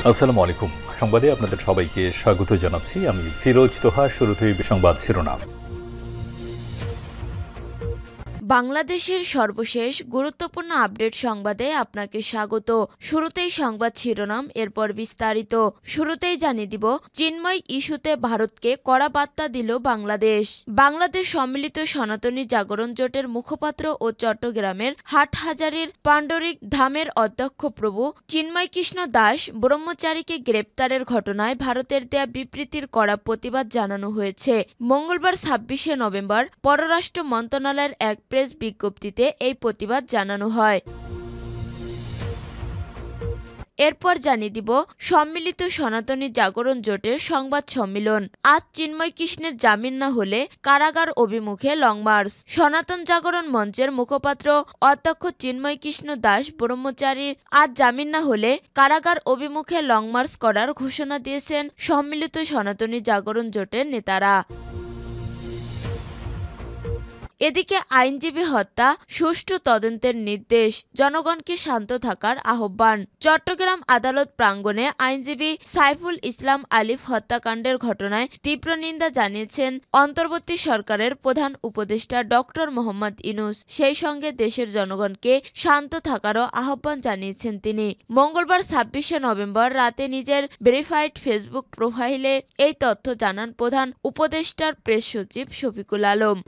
আসসালামু আলাইকুম। সংবাদে আপনাদের সবাইকে স্বাগত জানাচ্ছি। আমি ফিরোজ তোহা। শুরুতেই সংবাদ শিরোনাম। বাংলাদেশের সর্বশেষ গুরুত্বপূর্ণ আপডেট সংবাদে আপনাকে স্বাগত। শুরুতেই সংবাদ শিরোনাম, এরপর বিস্তারিত। শুরুতেই জানিয়ে দিব, চিন্ময় ইস্যুতে ভারতকে কড়া বার্তা দিল বাংলাদেশ। বাংলাদেশ সম্মিলিত সনাতনী জাগরণ জোটের মুখপাত্র ও চট্টগ্রামের হাটহাজারীর পাণ্ডরিক ধামের অধ্যক্ষ প্রভু চিন্ময় কৃষ্ণ দাস ব্রহ্মচারীকে গ্রেপ্তারের ঘটনায় ভারতের দেয়া বিবৃতির কড়া প্রতিবাদ জানানো হয়েছে। মঙ্গলবার ২৬শে নভেম্বর পররাষ্ট্র মন্ত্রণালয়ের এক প্রেস বিজ্ঞপ্তিতে এই প্রতিবাদ জানানো হয়। এরপর জানিয়ে দিব, সম্মিলিত সনাতনী জাগরণ জোটের সংবাদ সম্মেলন। আজ চিন্ময় কৃষ্ণের জামিন না হলে কারাগার অভিমুখে লং মার্চ। সনাতন জাগরণ মঞ্চের মুখপাত্র অধ্যক্ষ চিন্ময় কৃষ্ণ দাস ব্রহ্মচারীর আজ জামিন না হলে কারাগার অভিমুখে লং মার্চ করার ঘোষণা দিয়েছেন সম্মিলিত সনাতনী জাগরণ জোটের নেতারা। এদিকে আইনজীবী হত্যা সুষ্ঠু তদন্তের নির্দেশ, জনগণকে শান্ত থাকার আহ্বান। চট্টগ্রাম আদালত প্রাঙ্গণে আইনজীবী সাইফুল ইসলাম আলিফ হত্যাকাণ্ডের ঘটনায় তীব্র নিন্দা জানিয়েছেন অন্তর্বর্তী সরকারের প্রধান উপদেষ্টা ডক্টর মোহাম্মদ ইউনূস। সেই সঙ্গে দেশের জনগণকে শান্ত থাকারও আহ্বান জানিয়েছেন তিনি। মঙ্গলবার ২৬শে নভেম্বর রাতে নিজের ভেরিফাইড ফেসবুক প্রোফাইলে এই তথ্য জানান প্রধান উপদেষ্টার প্রেস সচিব শফিকুল আলম।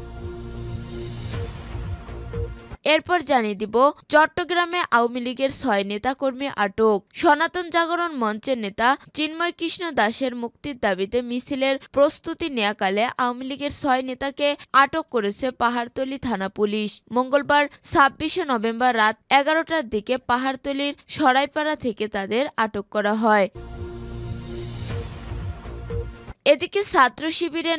এরপর জানিয়ে দিব, চট্টগ্রামে আওয়ামী লীগের ৬ নেতাকর্মী আটক। সনাতন জাগরণ মঞ্চের নেতা চিন্ময় কৃষ্ণ দাসের মুক্তির দাবিতে মিছিলের প্রস্তুতি নেয়াকালে আওয়ামী লীগের ৬ নেতাকে আটক করেছে পাহাড়তলী থানা পুলিশ। মঙ্গলবার ২৬শে নভেম্বর রাত ১১টার দিকে পাহাড়তলীর সরাইপাড়া থেকে তাদের আটক করা হয়। এদিকে ছাত্র শিবিরের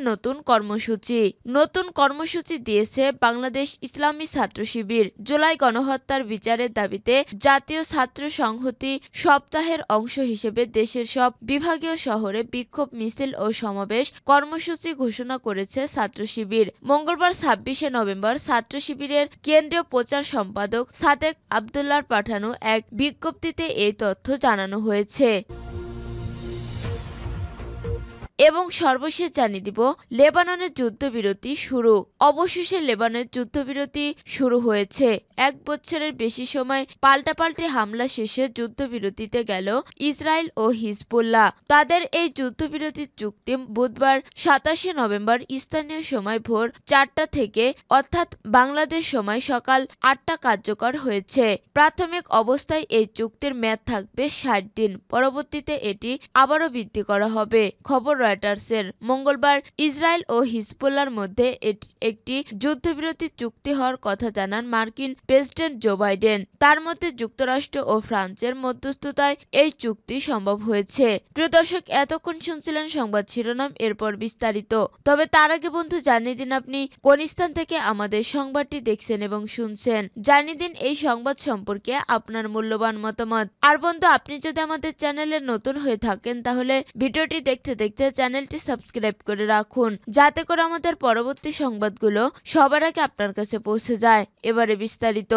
নতুন কর্মসূচি দিয়েছে বাংলাদেশ ইসলামী ছাত্র শিবির। জুলাই গণহত্যার বিচারের দাবিতে জাতীয় ছাত্র সংহতি সপ্তাহের অংশ হিসেবে দেশের সব বিভাগীয় শহরে বিক্ষোভ মিছিল ও সমাবেশ কর্মসূচি ঘোষণা করেছে ছাত্র শিবির। মঙ্গলবার ২৬শে নভেম্বর ছাত্র শিবিরের কেন্দ্রীয় প্রচার সম্পাদক সাদেক আবদুল্লাহর পাঠানো এক বিজ্ঞপ্তিতে এই তথ্য জানানো হয়েছে। এবং সর্বশেষ জানিয়ে দিব, লেবাননের যুদ্ধবিরতি শুরু। অবশেষে লেবাননের যুদ্ধবিরতি শুরু হয়েছে। ১ বছরের বেশি সময় পাল্টাপাল্টি হামলা শেষে যুদ্ধবিরতিতে গেল ইসরায়েল ও হিজবুল্লাহ। তাদের এই যুদ্ধবিরতির চুক্তি বুধবার ২৭শে নভেম্বর স্থানীয় সময় ভোর ৪টা থেকে অর্থাৎ বাংলাদেশ সময় সকাল ৮টা কার্যকর হয়েছে। প্রাথমিক অবস্থায় এই চুক্তির মেয়াদ থাকবে ৬০ দিন। পরবর্তীতে এটি আবারও বৃদ্ধি করা হবে। খবর রয়টার্সের। মঙ্গলবার ইসরায়েল ও হিজবুল্লাহর মধ্যে একটি যুদ্ধবিরতি চুক্তি হওয়ার কথা জানান মার্কিন প্রেসিডেন্ট জো বাইডেন। তার মধ্যে যুক্তরাষ্ট্র ও ফ্রান্সের মধ্যস্থতায় এই চুক্তি সম্ভব হয়েছে। প্রিয় দর্শক, এতক্ষণ শুনছিলেন সংবাদ শিরোনাম, এরপর বিস্তারিত। তবে তার আগে বন্ধু জানিয়ে দিন আপনি কোন স্থান থেকে আমাদের সংবাদটি দেখছেন এবং শুনছেন। জানিয়ে দিন এই সংবাদ সম্পর্কে আপনার মূল্যবান মতামত। আর বন্ধু, আপনি যদি আমাদের চ্যানেলে নতুন হয়ে থাকেন তাহলে ভিডিওটি দেখতে দেখতে চ্যানেলটি সাবস্ক্রাইব করে রাখুন, যাতে করে আমাদের পরবর্তী সংবাদগুলো সবার আগে আপনার কাছে পৌঁছে যায়। এবারে বিস্তারিত।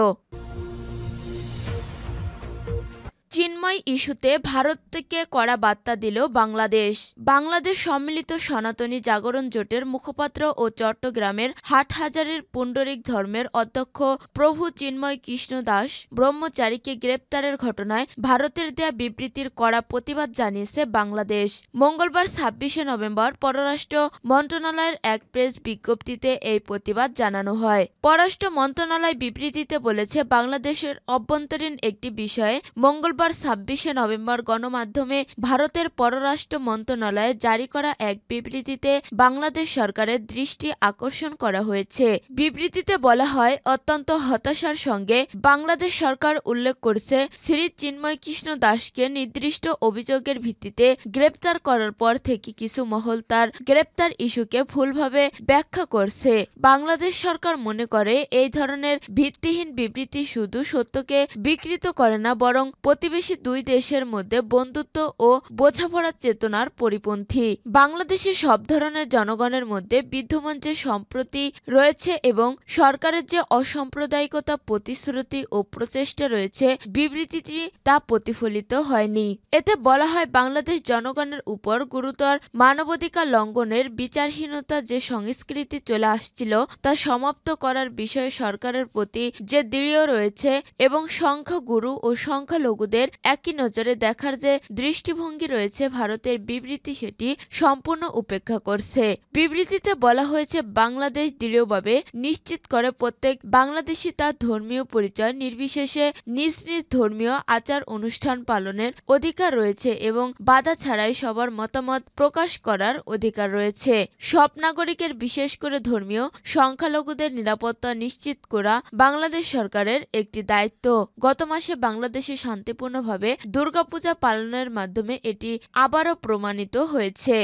চিন্ময় ইস্যুতে ভারতকে কড়া বার্তা দিল বাংলাদেশ। বাংলাদেশ সম্মিলিত সনাতনী জাগরণ জোটের মুখপাত্র ও চট্টগ্রামের হাটহাজারীর পুণ্ডরিক ধর্মের অধ্যক্ষ প্রভু চিন্ময় কৃষ্ণ দাস ব্রহ্মচারীকে গ্রেপ্তারের ঘটনায় ভারতের দেয়া বিবৃতির কড়া প্রতিবাদ জানিয়েছে বাংলাদেশ। মঙ্গলবার ২৬শে নভেম্বর পররাষ্ট্র মন্ত্রণালয়ের এক প্রেস বিজ্ঞপ্তিতে এই প্রতিবাদ জানানো হয়। পররাষ্ট্র মন্ত্রণালয় বিবৃতিতে বলেছে, বাংলাদেশের অভ্যন্তরীণ একটি বিষয়ে মঙ্গলবার ২৬শে নভেম্বর গণমাধ্যমে ভারতের পররাষ্ট্র মন্ত্রণালয়ে জারি করা এক বিবৃতিতে বাংলাদেশ সরকারের দৃষ্টি আকর্ষণ করা হয়েছে। বিবৃতিতে বলা হয়, অত্যন্ত হতাশার সঙ্গে বাংলাদেশ সরকার উল্লেখ করেছে, শ্রী চিন্ময় কৃষ্ণ দাসকে নির্দিষ্ট অভিযোগের ভিত্তিতে গ্রেপ্তার করার পর থেকে কিছু মহল তার গ্রেপ্তার ইস্যুকে ভুলভাবে ব্যাখ্যা করছে। বাংলাদেশ সরকার মনে করে এই ধরনের ভিত্তিহীন বিবৃতি শুধু সত্যকে বিকৃত করে না, বরং প্রতিবেশী দুই দেশের মধ্যে বন্ধুত্ব ও বোঝাপড়ার চেতনার পরিপন্থী। বাংলাদেশে সব ধরনের জনগণের মধ্যে বিদ্যমান যে সম্প্রতি রয়েছে এবং সরকারের যে অসাম্প্রদায়িকতা প্রতিশ্রুতি ও প্রচেষ্টা রয়েছে, বিবৃতিটি তা প্রতিফলিত হয়নি। এতে বলা হয়, বাংলাদেশ জনগণের উপর গুরুতর মানবাধিকার লঙ্ঘনের বিচারহীনতা যে সংস্কৃতি চলে আসছিল তা সমাপ্ত করার বিষয়ে সরকারের প্রতি যে দৃঢ় রয়েছে এবং সংখ্যাগুরু ও সংখ্যালঘুদের একই নজরে দেখার যে দৃষ্টিভঙ্গি রয়েছে, ভারতের বিবৃতি সেটি সম্পূর্ণ উপেক্ষা করছে। বিবৃতিতে বলা হয়েছে, বাংলাদেশ দৃঢ়ভাবে নিশ্চিত করে প্রত্যেক বাংলাদেশী তার ধর্মীয় পরিচয় নির্বিশেষে নিজ নিজ ধর্মীয় আচার অনুষ্ঠান পালনের অধিকার রয়েছে এবং বাধা ছাড়াই সবার মতামত প্রকাশ করার অধিকার রয়েছে। সব নাগরিকের, বিশেষ করে ধর্মীয় সংখ্যালঘুদের নিরাপত্তা নিশ্চিত করা বাংলাদেশ সরকারের একটি দায়িত্ব। গত মাসে বাংলাদেশে শান্তিপূর্ণভাবে দুর্গাপূজা পালনের মাধ্যমে এটি আবারও প্রমাণিত হয়েছে।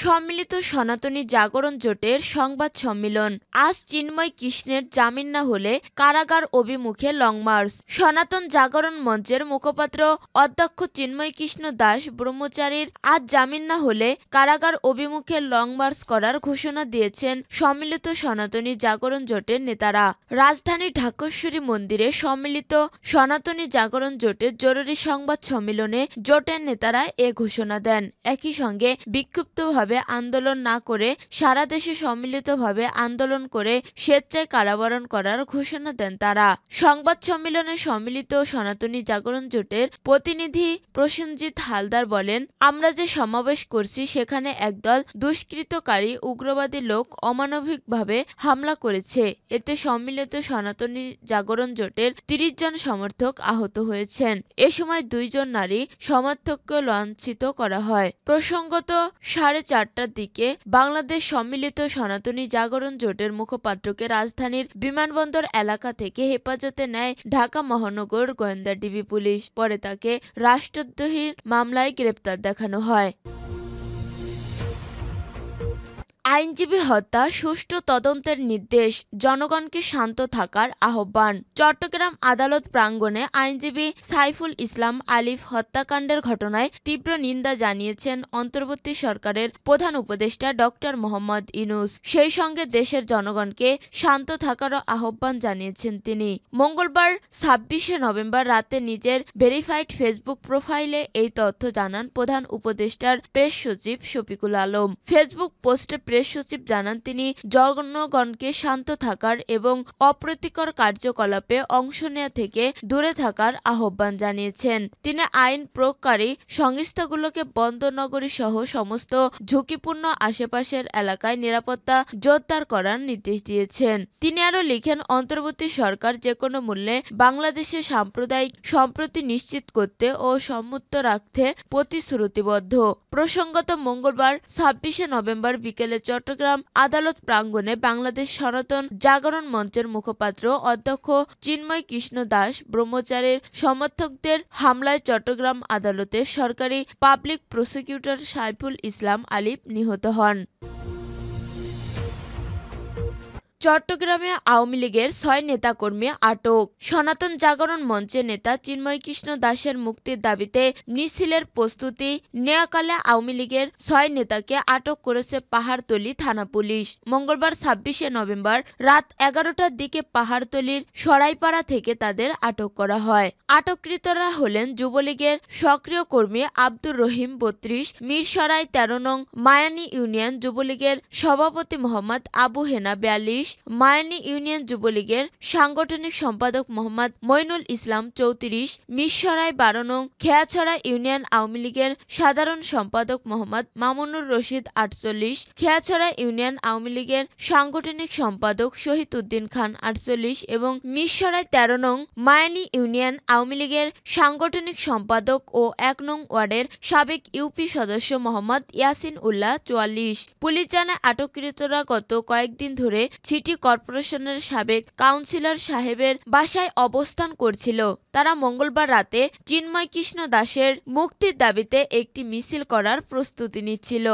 সম্মিলিত সনাতনী জাগরণ জোটের সংবাদ সম্মেলন। আজ চিন্ময় কৃষ্ণের জামিন না হলে কারাগার অভিমুখে লং মার্চ। সনাতন জাগরণ মঞ্চের মুখপাত্র অধ্যক্ষ চিন্ময় কৃষ্ণ দাস ব্রহ্মচারীর আজ জামিন না হলে কারাগার অভিমুখে লং মার্চ করার ঘোষণা দিয়েছেন সম্মিলিত সনাতনী জাগরণ জোটের নেতারা। রাজধানী ঢাকেশ্বরী মন্দিরে সম্মিলিত সনাতনী জাগরণ জোটের জরুরি সংবাদ সম্মেলনে জোটের নেতারা এ ঘোষণা দেন। একই সঙ্গে বিক্ষিপ্তভাবে আন্দোলন না করে সারা দেশে সম্মিলিতভাবে আন্দোলন করে স্বেচ্ছায় কারাবরণ করার ঘোষণা দেন তারা। সংবাদ সম্মেলনে সম্মিলিত সনাতনী জাগরণ জোটের প্রতিনিধি প্রসেনজিৎ হালদার বলেন, আমরা যে সমাবেশ করছি সেখানে একদল দুষ্কৃতকারী উগ্রবাদী লোক অমানবিকভাবে হামলা করেছে। এতে সম্মিলিত সনাতনী জাগরণ জোটের ৩০ জন সমর্থক আহত হয়েছেন। এ সময় ২ জন নারী সমর্থককে লাঞ্ছিত করা হয়। প্রসঙ্গত ৪:৩০টার দিকে বাংলাদেশ সম্মিলিত সনাতনী জাগরণ জোটের মুখপাত্রকে রাজধানীর বিমানবন্দর এলাকা থেকে হেফাজতে নেয় ঢাকা মহানগর গোয়েন্দা ডিবি পুলিশ। পরে তাকে রাষ্ট্রদ্রোহীর মামলায় গ্রেপ্তার দেখানো হয়। আইনজীবী হত্যা সুষ্ঠু তদন্তের নির্দেশ, জনগণকে শান্ত থাকার আহ্বান। চট্টগ্রাম আদালত প্রাঙ্গণে আইনজীবী সাইফুল ইসলাম আলিফ হত্যাকাণ্ডের ঘটনায় তীব্র নিন্দা জানিয়েছেন অন্তর্বর্তী সরকারের প্রধান উপদেষ্টা ডক্টর মোহাম্মদ ইউনূস। সেই সঙ্গে দেশের জনগণকে শান্ত থাকারও আহ্বান জানিয়েছেন তিনি। মঙ্গলবার ২৬শে নভেম্বর রাতে নিজের ভেরিফাইড ফেসবুক প্রোফাইলে এই তথ্য জানান প্রধান উপদেষ্টার প্রেস সচিব শফিকুল আলম। ফেসবুক পোস্টে প্রেস সচিব জানান, তিনি জনগণকে শান্ত থাকার এবং অপ্রীতিকর কার্যকলাপে অংশ নেওয়া থেকে দূরে থাকার আহ্বান জানিয়েছেন। তিনি আইন প্রয়োগকারী সংস্থাগুলোকে বন্দরনগরী সহ সমস্ত ঝুঁকিপূর্ণ আশেপাশের এলাকায় নিরাপত্তা জোরদার করার নির্দেশ দিয়েছেন। তিনি আরও লিখেন, অন্তর্বর্তী সরকার যেকোনো মূল্যে বাংলাদেশের সাম্প্রদায়িক সম্প্রীতি নিশ্চিত করতে ও সমুন্নত রাখতে প্রতিশ্রুতিবদ্ধ। প্রসঙ্গত মঙ্গলবার ২৬শে নভেম্বর বিকেলে চট্টগ্রাম আদালত প্রাঙ্গণে বাংলাদেশ সনাতন জাগরণ মঞ্চের মুখপাত্র অধ্যক্ষ চিন্ময় কৃষ্ণ দাস ব্রহ্মচারীর সমর্থকদের হামলায় চট্টগ্রাম আদালতের সরকারি পাবলিক প্রসিকিউটর সাইফুল ইসলাম আলিফ নিহত হন। চট্টগ্রামে আওয়ামী লীগের ৬ নেতাকর্মী আটক। সনাতন জাগরণ মঞ্চের নেতা চিন্ময় কৃষ্ণ দাসের মুক্তির দাবিতে মিছিলের প্রস্তুতি নেয়াকালে আওয়ামী লীগের ৬ নেতাকে আটক করেছে পাহাড়তলী থানা পুলিশ। মঙ্গলবার ২৬শে নভেম্বর রাত ১১টার দিকে পাহাড়তলীর সরাইপাড়া থেকে তাদের আটক করা হয়। আটককৃতরা হলেন যুবলীগের সক্রিয় কর্মী আব্দুর রহিম ৩২, মিরসরাই ১৩ নং মায়ানী ইউনিয়ন যুবলীগের সভাপতি মোহাম্মদ আবু হেনা ৪২, মায়ানী ইউনিয়ন যুবলীগের সাংগঠনিক সম্পাদক মোহাম্মদ মইনুল ইসলাম ৩৪, মিরসরাই ১২ নং খেয়াছড়া ইউনিয়ন আওয়ামী লীগের সাধারণ সম্পাদক মোহাম্মদ মামুনুর রশিদ ৪৮, খেয়াছড়া ইউনিয়ন আওয়ামী লীগের সাংগঠনিক সম্পাদক শহীদ উদ্দিন খান ৪৮ এবং মিরসরাই ১৩ নং মায়ানী ইউনিয়ন আওয়ামী লীগের সাংগঠনিক সম্পাদক ও ১ নং ওয়ার্ডের সাবেক ইউপি সদস্য মোহাম্মদ ইয়াসিন উল্লাহ ৪৪। পুলিশ জানায়, আটককৃতরা গত কয়েকদিন ধরে সিটি কর্পোরেশনের সাবেক কাউন্সিলর সাহেবের বাসায় অবস্থান করছিল। তারা মঙ্গলবার রাতে চিন্ময় কৃষ্ণ দাসের মুক্তির দাবিতে একটি মিছিল করার প্রস্তুতি নিচ্ছিল।